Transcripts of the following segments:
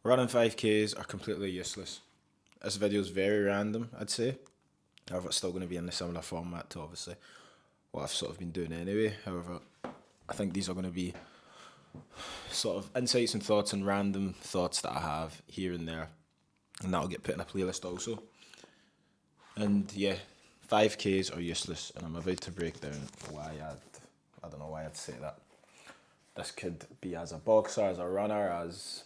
Running 5Ks are completely useless. This video is very random, I'd say. However, it's still going to be in a similar format to obviously what I've sort of been doing anyway. However, I think these are going to be sort of insights and thoughts and random thoughts that I have here and there. And that'll get put in a playlist also. And yeah, 5Ks are useless, and I'm about to break down why I don't know why I'd say that. This could be as a boxer, as a runner, as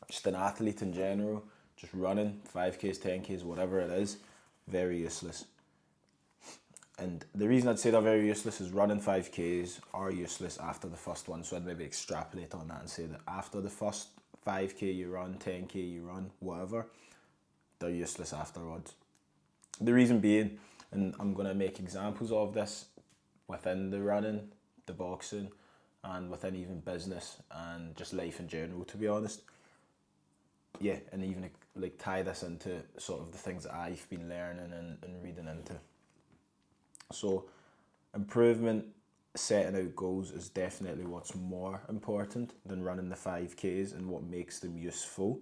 just an athlete in general, just running 5Ks, 10Ks, whatever it is, very useless. And the reason I'd say they're very useless is running 5Ks are useless after the first one. So I'd maybe extrapolate on that and say that after the first 5K you run, 10K you run, whatever, they're useless afterwards. The reason being, and I'm going to make examples of this within the running, the boxing, and within even business and just life in general, to be honest. Yeah, and even like tie this into sort of the things that I've been learning and reading into. So improvement, setting out goals is definitely what's more important than running the 5Ks and what makes them useful.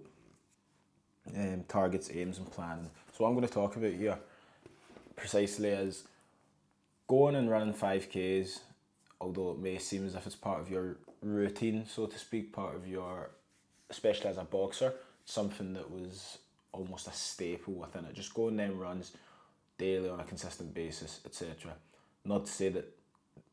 Targets, aims and planning. So what I'm going to talk about here precisely is going and running 5Ks, although it may seem as if it's part of your routine, so to speak, part of your, especially as a boxer, something that was almost a staple within it. Just going them runs daily on a consistent basis, etc. Not to say that,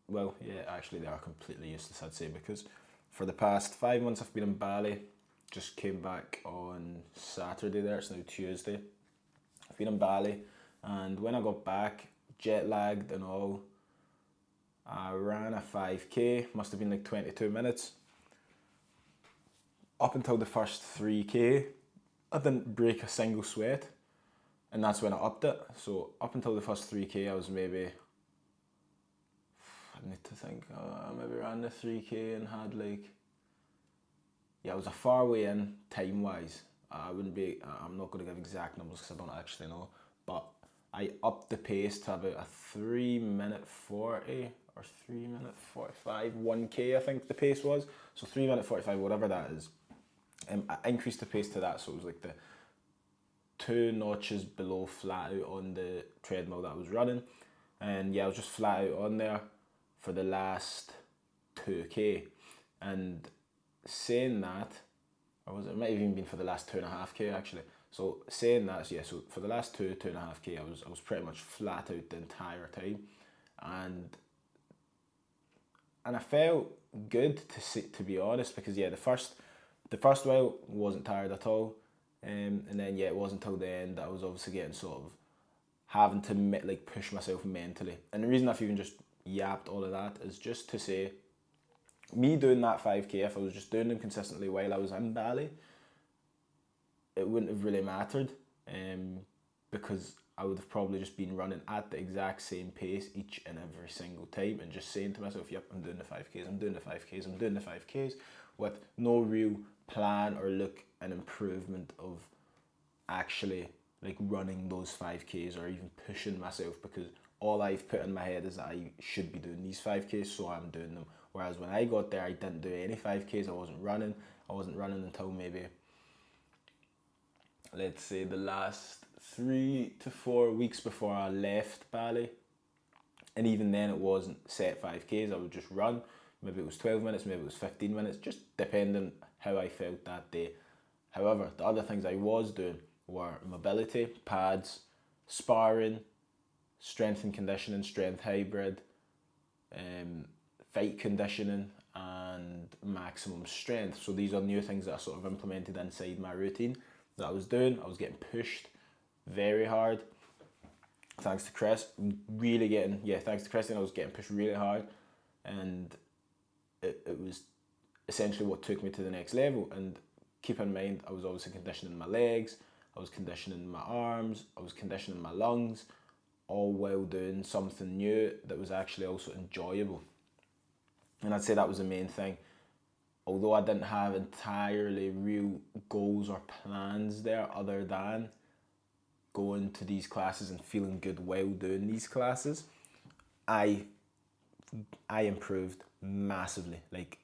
well, yeah, actually they are completely useless, I'd say, because for the past 5 months I've been in Bali. Just came back on Saturday there, it's now Tuesday. I've been in Bali, and when I got back, jet lagged and all, I ran a 5K, must have been like 22 minutes. Up until the first 3K, I didn't break a single sweat, and that's when I upped it. So up until the first 3K, I was maybe, I need to think, I maybe ran the 3K and had like, yeah, I was a far way in time-wise. I'm not going to give exact numbers because I don't actually know, but I upped the pace to about a 3-minute 40 or 3-minute 45, 1K I think the pace was. So 3-minute 45, whatever that is. I increased the pace to that, so it was like the 2 notches below flat out on the treadmill that I was running. And yeah, I was just flat out on there for the last 2K. And saying that, or was it might have even been for the last 2.5K actually. So saying that, yeah, so for the last 2.5K, I was pretty much flat out the entire time. And I felt good to be honest, because yeah, the first while wasn't tired at all, and then yeah, it wasn't until the end that I was obviously getting sort of having to like push myself mentally. And the reason I've even just yapped all of that is just to say, me doing that 5K, if I was just doing them consistently while I was in Bali, it wouldn't have really mattered, because I would have probably just been running at the exact same pace each and every single time and just saying to myself, yep, I'm doing the 5Ks, I'm doing the 5Ks, I'm doing the 5Ks, with no real plan or look and improvement of actually like running those 5Ks or even pushing myself, because all I've put in my head is that I should be doing these 5Ks, so I'm doing them. Whereas when I got there, I didn't do any 5Ks, I wasn't running until maybe, let's say, the last 3 to 4 weeks before I left Bali. And even then it wasn't set 5Ks, I would just run. Maybe it was 12 minutes, maybe it was 15 minutes, just depending how I felt that day. However, the other things I was doing were mobility, pads, sparring, strength and conditioning, strength hybrid, fight conditioning, and maximum strength. So these are new things that I sort of implemented inside my routine that I was doing. I was getting pushed very hard. Thanks to Chris, thanks to Christian, I was getting pushed really hard, and it was essentially what took me to the next level. And keep in mind, I was obviously conditioning my legs, I was conditioning my arms, I was conditioning my lungs, all while doing something new that was actually also enjoyable. And I'd say that was the main thing. Although I didn't have entirely real goals or plans there other than going to these classes and feeling good while doing these classes, I improved massively. Like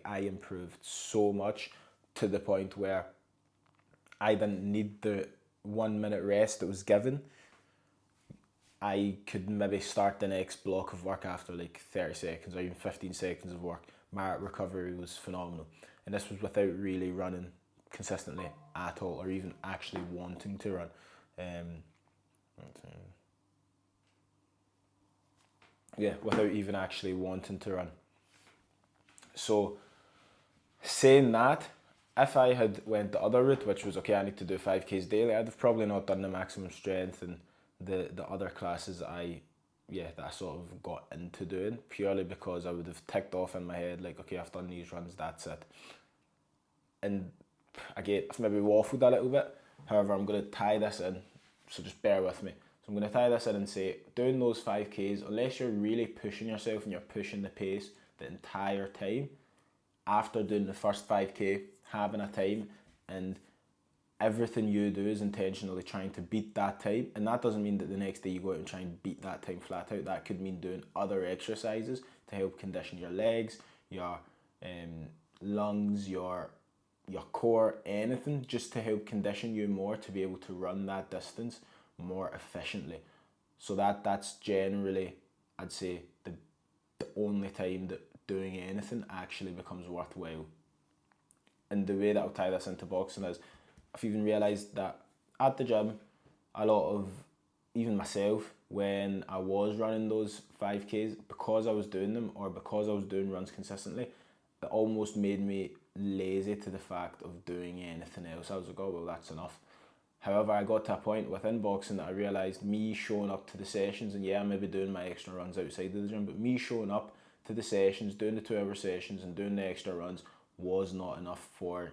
I improved so much to the point where I didn't need the 1 minute rest that was given. I could maybe start the next block of work after like 30 seconds or even 15 seconds of work. My recovery was phenomenal. And this was without really running consistently at all, or even actually wanting to run. Without even actually wanting to run. So, saying that, if I had went the other route, which was, okay, I need to do 5Ks daily, I'd have probably not done the maximum strength and the other classes that I sort of got into doing, purely because I would have ticked off in my head, like, okay, I've done these runs, that's it. And again, I've maybe waffled a little bit, however, I'm going to tie this in, so just bear with me. So I'm going to tie this in and say, doing those 5Ks, unless you're really pushing yourself and you're pushing the pace the entire time, after doing the first 5K, having a time, and everything you do is intentionally trying to beat that time. And that doesn't mean that the next day you go out and try and beat that time flat out. That could mean doing other exercises to help condition your legs, your lungs, your core, anything, just to help condition you more to be able to run that distance more efficiently. So that's generally, I'd say, the only time that doing anything actually becomes worthwhile. And the way that I'll tie this into boxing is, I've even realised that at the gym, a lot of, even myself, when I was running those 5Ks, because I was doing them or because I was doing runs consistently, it almost made me lazy to the fact of doing anything else. I was like, oh, well, that's enough. However, I got to a point within boxing that I realised me showing up to the sessions, and maybe doing my extra runs outside of the gym, but me showing up to the sessions, doing the 2-hour sessions and doing the extra runs was not enough for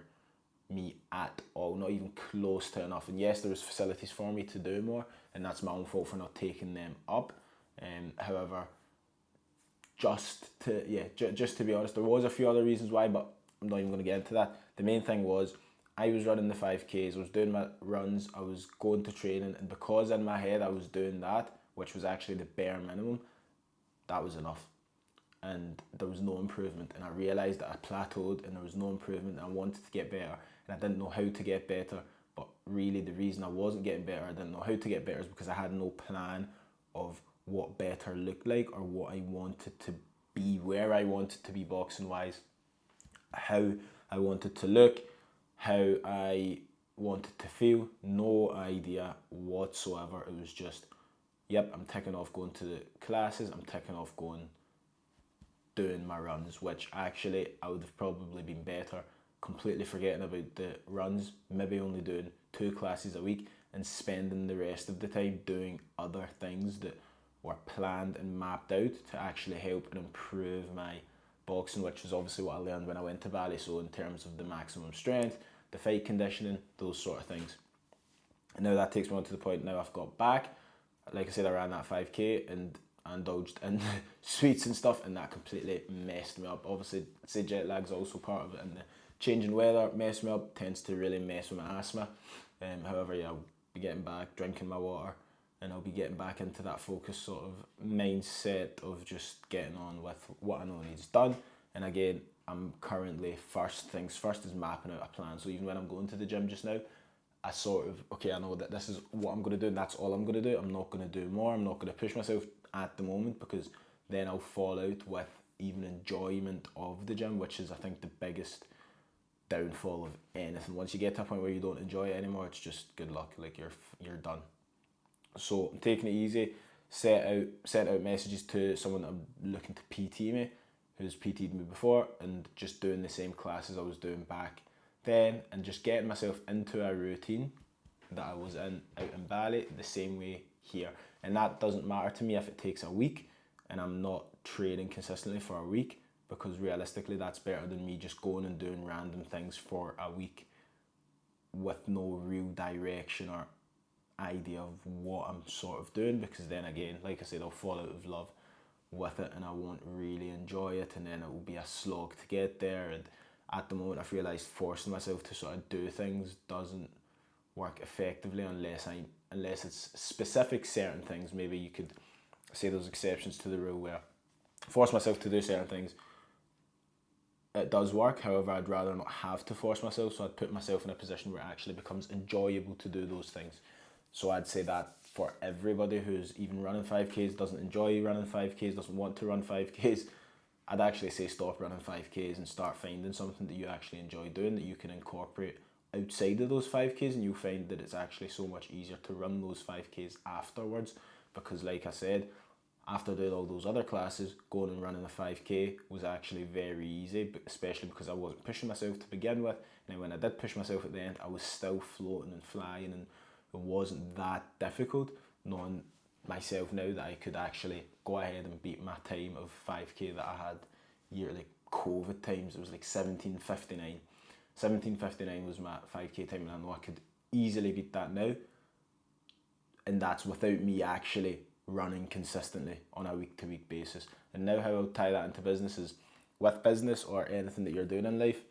me at all, not even close to enough. And yes, there was facilities for me to do more, and that's my own fault for not taking them up. However, just to be honest, there was a few other reasons why, but I'm not even going to get into that. The main thing was, I was running the 5Ks, I was doing my runs, I was going to training, and because in my head I was doing that, which was actually the bare minimum, that was enough. And there was no improvement, and I realised that I plateaued and there was no improvement, and I wanted to get better, and I didn't know how to get better. But really the reason I wasn't getting better, I didn't know how to get better, is because I had no plan of what better looked like, or what I wanted to be, where I wanted to be boxing wise, how I wanted to look, how I wanted to feel. No idea whatsoever. It was just, yep, I'm ticking off going to the classes, I'm ticking off doing my runs, which actually I would have probably been better completely forgetting about the runs, maybe only doing 2 classes a week and spending the rest of the time doing other things that were planned and mapped out to actually help and improve my boxing, which was obviously what I learned when I went to Bali. So in terms of the maximum strength, the fight conditioning, those sort of things. And now that takes me on to the point, now I've got back, like I said, I ran that 5K and indulged in sweets and stuff, and that completely messed me up. Obviously, I'd say jet lag's also part of it, and the changing weather messed me up, tends to really mess with my asthma. However, I'll be getting back, drinking my water, and I'll be getting back into that focused sort of mindset of just getting on with what I know needs done. And again, I'm currently, first things first is mapping out a plan. So even when I'm going to the gym just now, I sort of, okay, I know that this is what I'm going to do and that's all I'm going to do. I'm not going to do more. I'm not going to push myself at the moment, because then I'll fall out with even enjoyment of the gym, which is, I think, the biggest downfall of anything. Once you get to a point where you don't enjoy it anymore, it's just good luck, like you're done. So I'm taking it easy, sent out messages to someone that I'm looking to PT me, who's PT'd me before, and just doing the same classes I was doing back then, and just getting myself into a routine that I was in out in Bali the same way here. And that doesn't matter to me if it takes a week and I'm not training consistently for a week, because realistically that's better than me just going and doing random things for a week with no real direction or idea of what I'm sort of doing, because then again, like I said, I'll fall out of love with it and I won't really enjoy it, and then it will be a slog to get there. And at the moment I've realised forcing myself to sort of do things doesn't work effectively unless it's specific certain things. Maybe you could say there's exceptions to the rule where I force myself to do certain things it does work. However, I'd rather not have to force myself, so I'd put myself in a position where it actually becomes enjoyable to do those things. So I'd say that for everybody who's even running 5Ks, doesn't enjoy running 5Ks, doesn't want to run 5Ks, I'd actually say stop running 5Ks and start finding something that you actually enjoy doing, that you can incorporate outside of those 5Ks, and you'll find that it's actually so much easier to run those 5Ks afterwards, because like I said, after doing all those other classes, going and running a 5K was actually very easy, especially because I wasn't pushing myself to begin with. And then when I did push myself at the end, I was still floating and flying, and it wasn't that difficult, knowing myself now that I could actually go ahead and beat my time of 5K that I had like COVID times. It was like 17:59. 17:59 was my 5K time, and I know I could easily beat that now. And that's without me actually running consistently on a week-to-week basis. And now how I'll tie that into business is, with business or anything that you're doing in life,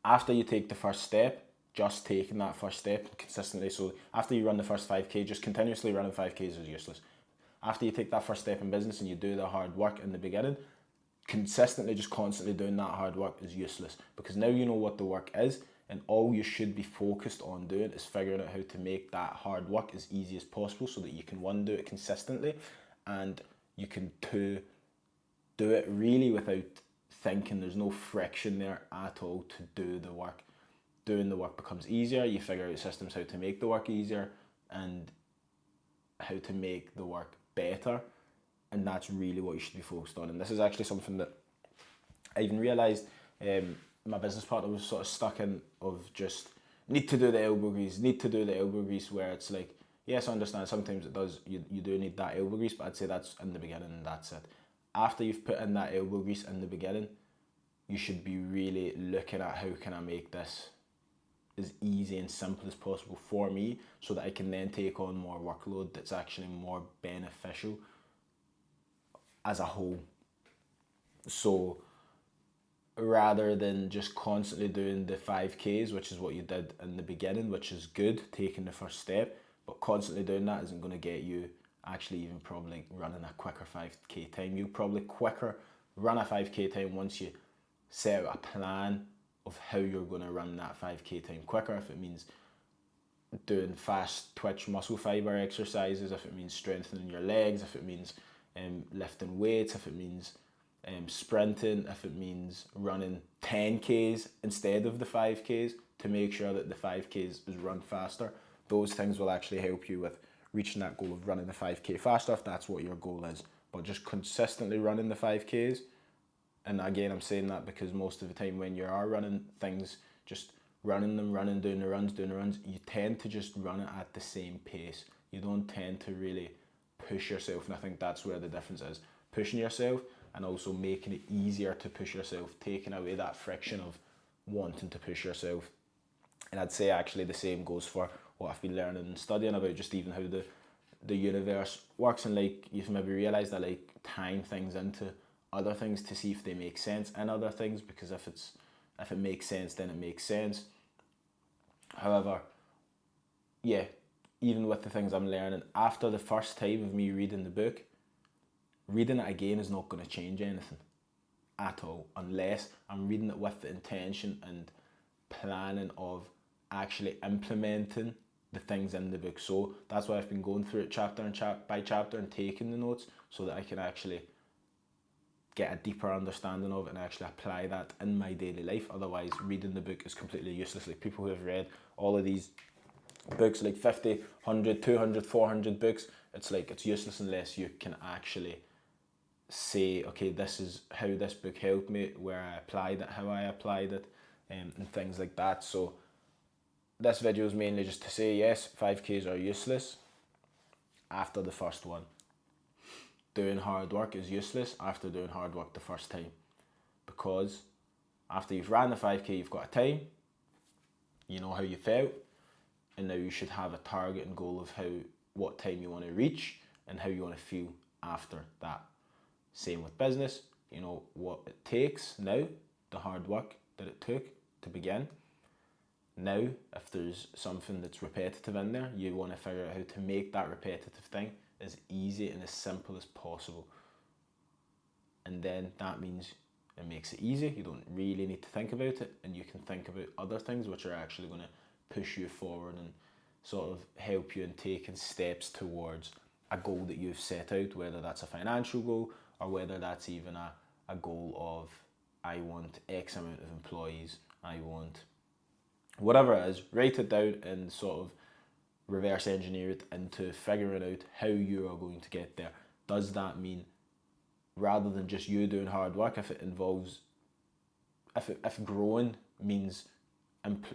after you take the first step, just taking that first step consistently. So after you run the first 5K, just continuously running 5Ks is useless. After you take that first step in business and you do the hard work in the beginning, consistently, just constantly doing that hard work is useless, because now you know what the work is, and all you should be focused on doing is figuring out how to make that hard work as easy as possible, so that you can, one, do it consistently, and you can, two, do it really without thinking. There's no friction there at all to do the work. Doing the work becomes easier. You figure out systems how to make the work easier and how to make the work better, and that's really what you should be focused on. And this is actually something that I even realised my business partner was sort of stuck in, of just need to do the elbow grease, where it's like, yes, I understand sometimes it does, you do need that elbow grease, but I'd say that's in the beginning and that's it. After you've put in that elbow grease in the beginning, you should be really looking at, how can I make this as easy and simple as possible for me, so that I can then take on more workload that's actually more beneficial as a whole. So rather than just constantly doing the 5Ks, which is what you did in the beginning, which is good, taking the first step, but constantly doing that isn't going to get you actually even probably running a quicker 5K time. You'll probably quicker run a 5K time once you set out a plan of how you're going to run that 5K time quicker. If it means doing fast twitch muscle fiber exercises, if it means strengthening your legs, if it means lifting weights, if it means sprinting, if it means running 10Ks instead of the 5Ks, to make sure that the 5Ks is run faster. Those things will actually help you with reaching that goal of running the 5K faster, if that's what your goal is. But just consistently running the 5Ks, and again, I'm saying that because most of the time when you are running things, just doing the runs, you tend to just run it at the same pace. You don't tend to really push yourself, and I think that's where the difference is. Pushing yourself, and also making it easier to push yourself, taking away that friction of wanting to push yourself. And I'd say actually the same goes for what I've been learning and studying about just even how the universe works, and like you've maybe realised that like tying things into other things to see if they make sense in other things, because if it makes sense, then it makes sense. However, yeah, even with the things I'm learning, after the first time of me reading the book, reading it again is not going to change anything at all, unless I'm reading it with the intention and planning of actually implementing the things in the book. So that's why I've been going through it chapter by chapter and taking the notes, so that I can actually get a deeper understanding of it and actually apply that in my daily life. Otherwise, reading the book is completely useless. Like people who have read all of these books, like 50, 100, 200, 400 books, it's like it's useless unless you can actually say, okay, this is how this book helped me, where I applied it, how I applied it, and things like that. So this video is mainly just to say, yes, 5Ks are useless after the first one. Doing hard work is useless after doing hard work the first time, because after you've ran the 5K, you've got a time, you know how you felt, and now you should have a target and goal of what time you want to reach and how you want to feel after that. Same with business, you know what it takes now, the hard work that it took to begin. Now, if there's something that's repetitive in there, you want to figure out how to make that repetitive thing as easy and as simple as possible. And then that means It makes it easy. You don't really need to think about it, and you can think about other things which are actually going to push you forward and sort of help you in taking steps towards a goal that you've set out, whether that's a financial goal or whether that's even a goal of, I want X amount of employees, I want whatever it is. Write it down and sort of reverse engineer it into figuring out how you are going to get there. Does that mean, rather than just you doing hard work, if it involves, if growing means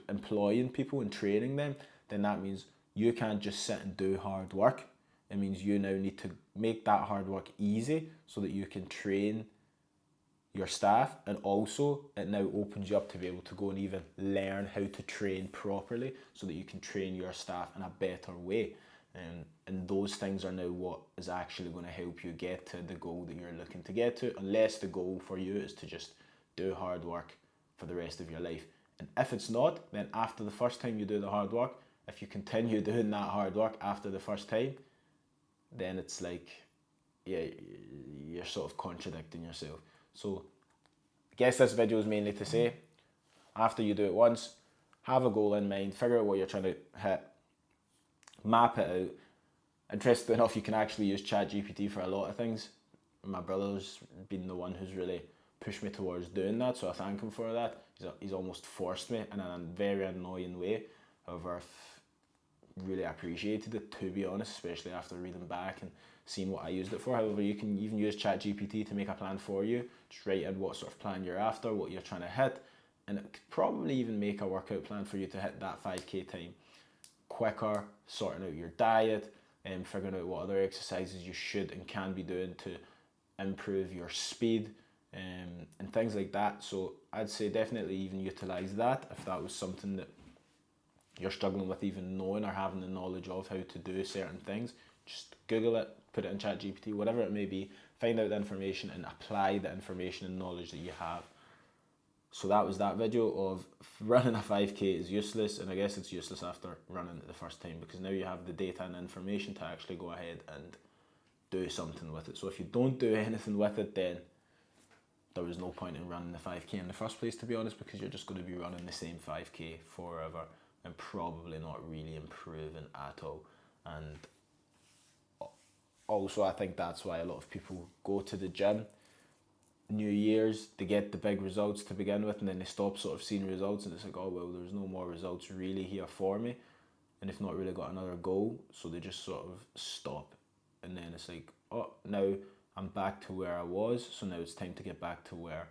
employing people and training them, then that means you can't just sit and do hard work. It means you now need to make that hard work easy so that you can train your staff, and also it now opens you up to be able to go and even learn how to train properly so that you can train your staff in a better way. And those things are now what is actually going to help you get to the goal that you're looking to get to, unless the goal for you is to just do hard work for the rest of your life. And if it's not, then after the first time you do the hard work, if you continue doing that hard work after the first time, then it's like, yeah, you're sort of contradicting yourself. So I guess this video is mainly to say, after you do it once, have a goal in mind, figure out what you're trying to hit, map it out. Interestingly enough, you can actually use ChatGPT for a lot of things. My brother's been the one who's really pushed me towards doing that, so I thank him for that. He's almost forced me in a very annoying way. However, I've really appreciated it, to be honest, especially after reading back and seeing what I used it for. However, you can even use ChatGPT to make a plan for you. Just write in what sort of plan you're after, what you're trying to hit, and it could probably even make a workout plan for you to hit that 5K time quicker, sorting out your diet and figuring out what other exercises you should and can be doing to improve your speed and things like that. So I'd say definitely even utilize that if that was something that you're struggling with even knowing or having the knowledge of how to do certain things. Just Google it, put it in ChatGPT, whatever it may be, find out the information and apply the information and knowledge that you have. So that was that video of running a 5K is useless, and I guess it's useless after running it the first time, because now you have the data and information to actually go ahead and do something with it. So if you don't do anything with it, then there was no point in running the 5K in the first place, to be honest, because you're just going to be running the same 5K forever and probably not really improving at all. And also I think that's why a lot of people go to the gym New Year's to get the big results to begin with, and then they stop sort of seeing results, and it's like, oh well, there's no more results really here for me, and they've not really got another goal, so they just sort of stop. And then it's like, oh, now I'm back to where I was, so now it's time to get back to where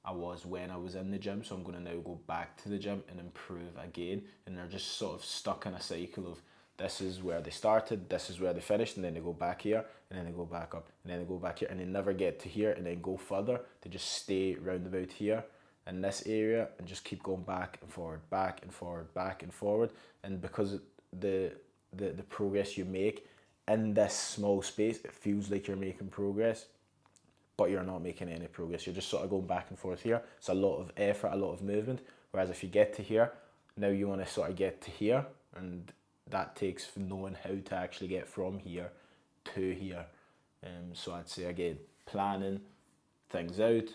I was when I was in the gym, so I'm going to now go back to the gym and improve again. And they're just sort of stuck in a cycle of, this is where they started, this is where they finished, and then they go back here, and then they go back up, and then they go back here, and they never get to here and then go further. They just stay round about here in this area and just keep going back and forward, back and forward, back and forward. And because the progress you make in this small space, it feels like you're making progress, but you're not making any progress. You're just sort of going back and forth here. It's a lot of effort, a lot of movement. Whereas if you get to here, now you want to sort of get to here, and that takes knowing how to actually get from here to here. So I'd say, again, planning things out,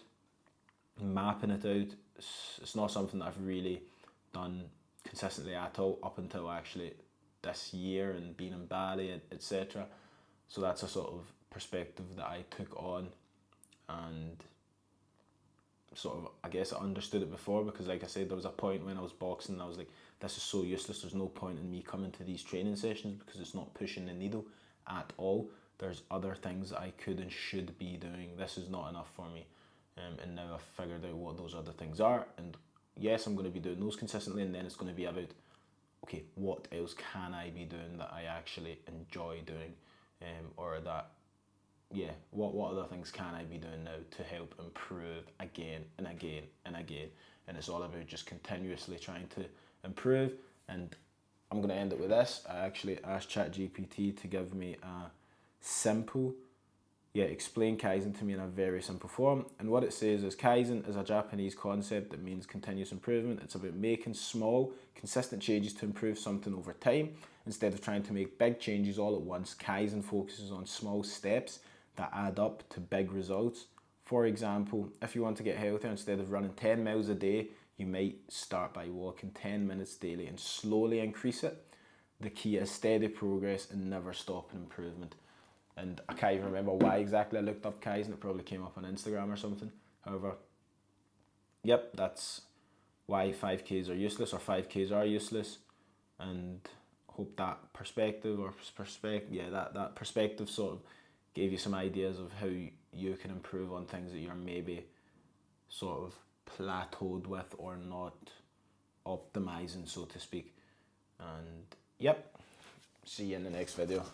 mapping it out. It's not something that I've really done consistently at all up until actually this year and being in Bali, etc. So that's a sort of perspective that I took on, and sort of, I guess I understood it before, because like I said, there was a point when I was boxing and I was like, this is so useless, there's no point in me coming to these training sessions because it's not pushing the needle at all. There's other things that I could and should be doing. This is not enough for me. And now I've figured out what those other things are, and yes, I'm going to be doing those consistently, and then it's going to be about, okay, what else can I be doing that I actually enjoy doing, or that, yeah, what other things can I be doing now to help improve again and again and again. And it's all about just continuously trying to improve. And I'm going to end it with this. I actually asked ChatGPT to give me a simple, explain Kaizen to me in a very simple form. And what it says is, Kaizen is a Japanese concept that means continuous improvement. It's about making small, consistent changes to improve something over time. Instead of trying to make big changes all at once, Kaizen focuses on small steps that add up to big results For example, if you want to get healthier, instead of running 10 miles a day, you might start by walking 10 minutes daily and slowly increase it. The key is steady progress and never stopping improvement. And I can't even remember why exactly I looked up K's, and it probably came up on Instagram or something. However, yep, that's why 5Ks are useless, or 5Ks are useless. And hope that perspective, that perspective sort of gave you some ideas of how you can improve on things that you're maybe sort of plateaued with or not optimizing, so to speak. And yep, see you in the next video.